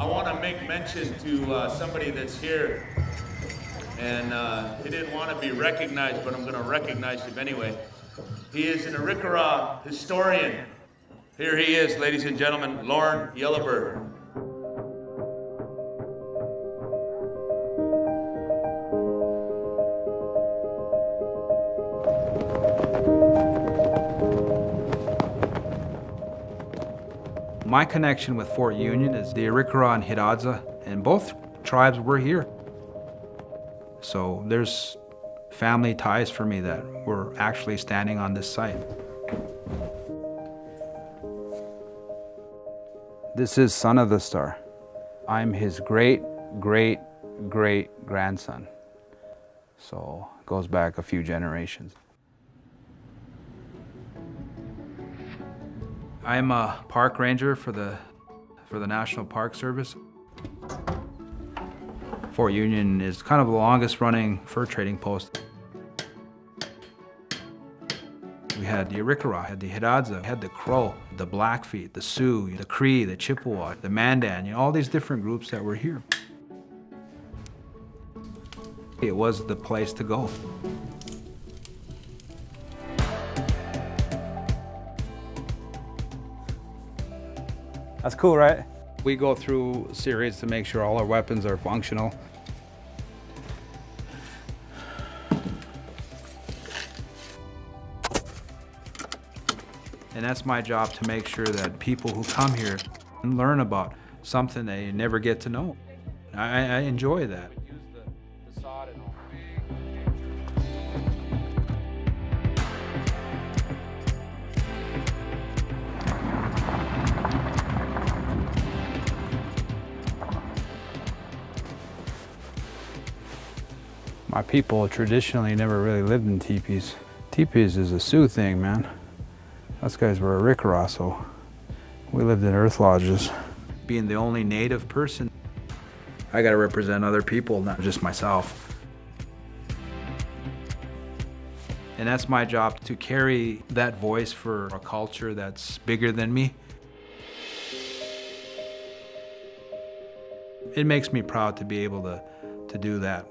I want to make mention to somebody that's here, and he didn't want to be recognized, but I'm going to recognize him anyway. He is an Arikara historian. Here he is, ladies and gentlemen, Loren Yellowbird. My connection with Fort Union is the Arikara and Hidatsa, and both tribes were here. So there's family ties for me that we're actually standing on this site. This is Son of the Star. I'm his great-great-great-grandson. So it goes back a few generations. I'm a park ranger for the National Park Service. Fort Union is kind of the longest running fur trading post. We had the Arikara, had the Hidatsa, had the Crow, the Blackfeet, the Sioux, the Cree, the Chippewa, the Mandan, all these different groups that were here. It was the place to go. That's cool, right? We go through a series to make sure all our weapons are functional. And that's my job, to make sure that people who come here and learn about something they never get to know. I enjoy that. My people traditionally never really lived in teepees. Teepees is a Sioux thing, man. Us guys were Arikara, so we lived in earth lodges. Being the only native person, I gotta represent other people, not just myself. And that's my job, to carry that voice for a culture that's bigger than me. It makes me proud to be able to do that.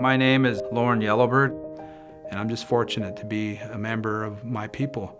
My name is Loren Yellowbird, and I'm just fortunate to be a member of my people.